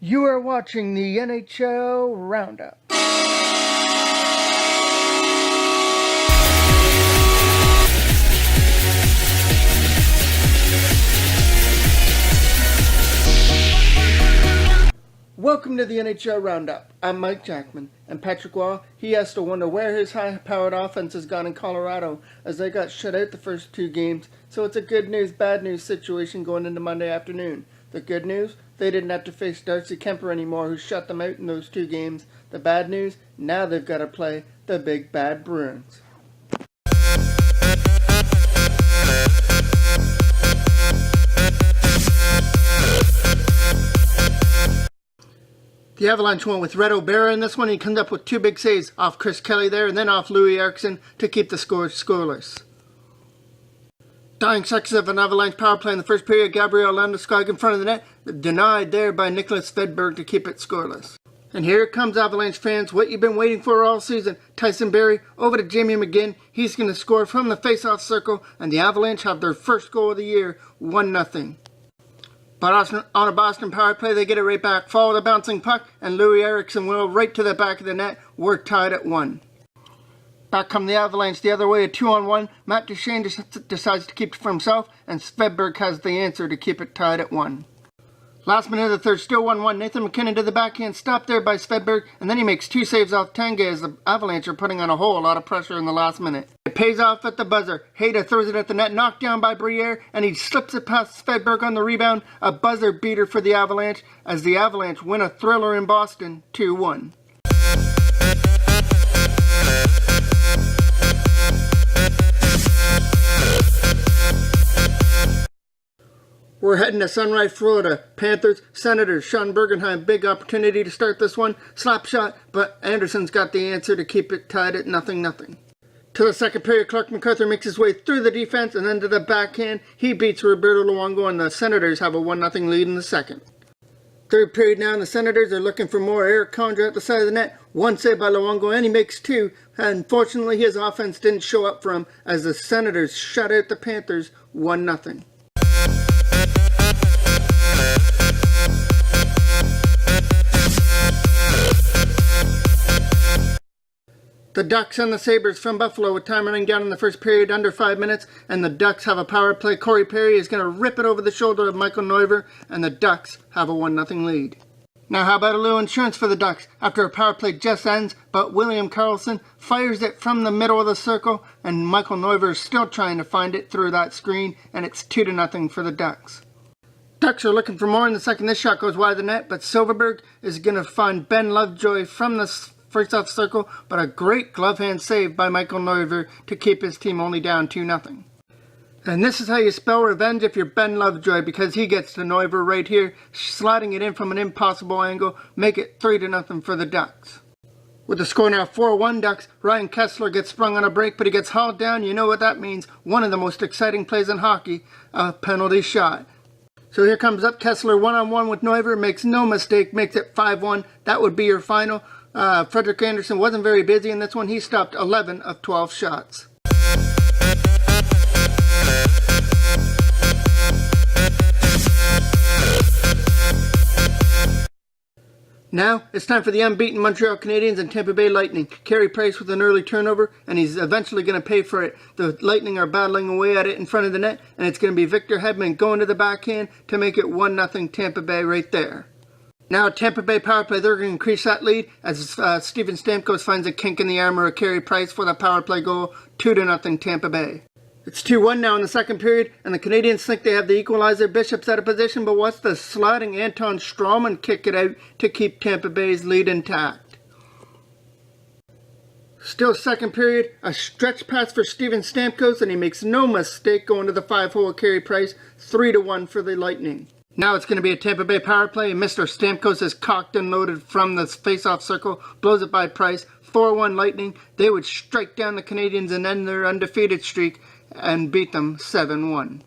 You are watching the NHL Roundup. Welcome to the NHL Roundup. I'm Mike Jackman, and Patrick Waugh, he has to wonder where his high-powered offense has gone in Colorado, as they got shut out the first two games, so it's a good news, bad news situation going into Monday afternoon. The good news, they didn't have to face Darcy Kemper anymore, who shut them out in those two games. The bad news, now they've got to play the big bad Bruins. The Avalanche went with Red O'Bara in this one. He comes up with two big saves off Chris Kelly there and then off Louis Eriksson to keep the score scoreless. Dying seconds of an Avalanche power play in the first period. Gabriel Landeskog in front of the net, denied there by Nicholas Svedberg to keep it scoreless. And here comes Avalanche fans, what you've been waiting for all season. Tyson Barrie over to Jamie McGinn. He's going to score from the face-off circle, and the Avalanche have their first goal of the year, 1-0. But on a Boston power play, they get it right back. Follow the bouncing puck, and Louis Eriksson will right to the back of the net. We're tied at 1. Back come the Avalanche the other way, a 2-on-1. Matt Duchene decides to keep it for himself, and Svedberg has the answer to keep it tied at 1. Last minute of the third, still 1-1. Nathan MacKinnon to the backhand, stopped there by Svedberg, and then he makes two saves off Tanguay as the Avalanche are putting on a whole lot of pressure in the last minute. It pays off at the buzzer. Hayda throws it at the net, knocked down by Briere, and he slips it past Svedberg on the rebound. A buzzer beater for the Avalanche, as the Avalanche win a thriller in Boston, 2-1. We're heading to Sunrise, Florida. Panthers, Senators, Sean Bergenheim, big opportunity to start this one. Slap shot, but Anderson's got the answer to keep it tied at 0-0. To the second period, Clark MacArthur makes his way through the defense and then to the backhand. He beats Roberto Luongo, and the Senators have a 1-0 lead in the second. Third period now, and the Senators are looking for more. Eric Condra at the side of the net. One save by Luongo, and he makes two. Unfortunately, his offense didn't show up for him as the Senators shut out the Panthers 1-0. The Ducks and the Sabres from Buffalo with time running down in the first period, under 5 minutes, and the Ducks have a power play. Corey Perry is going to rip it over the shoulder of Michael Neuver, and the Ducks have a 1-0 lead. Now how about a little insurance for the Ducks? After a power play just ends, but William Karlsson fires it from the middle of the circle, and Michael Neuver is still trying to find it through that screen, and it's 2-0 for the Ducks. Ducks are looking for more in the second. This shot goes wide of the net, but Silverberg is going to find Ben Lovejoy from the first-off circle, but a great glove hand save by Michael Neuver to keep his team only down 2-0. And this is how you spell revenge if you're Ben Lovejoy, because he gets to Neuver right here, sliding it in from an impossible angle, make it 3-0 for the Ducks. With the score now 4-1 Ducks, Ryan Kessler gets sprung on a break, but he gets hauled down. You know what that means. One of the most exciting plays in hockey, a penalty shot. So here comes up Kessler one-on-one with Neuver, makes no mistake, makes it 5-1. That would be your final. Frederik Andersen wasn't very busy in this one. He stopped 11 of 12 shots. Now, it's time for the unbeaten Montreal Canadiens and Tampa Bay Lightning. Carey Price with an early turnover, and he's eventually going to pay for it. The Lightning are battling away at it in front of the net, and it's going to be Victor Hedman going to the backhand to make it 1-0 Tampa Bay right there. Now, Tampa Bay power play, they're going to increase that lead as Steven Stamkos finds a kink in the armor of Carey Price for the power play goal, 2-0 Tampa Bay. It's 2-1 now in the second period, and the Canadiens think they have the equalizer. Bishop's out of position, but what's the sliding Anton Strawman kick it out to keep Tampa Bay's lead intact. Still second period, a stretch pass for Steven Stamkos, and he makes no mistake going to the 5-hole Carey Price, 3-1 for the Lightning. Now it's going to be a Tampa Bay power play, and Mr. Stamkos is cocked and loaded from the face-off circle, blows it by Price, 4-1 Lightning. They would strike down the Canadiens and end their undefeated streak and beat them 7-1.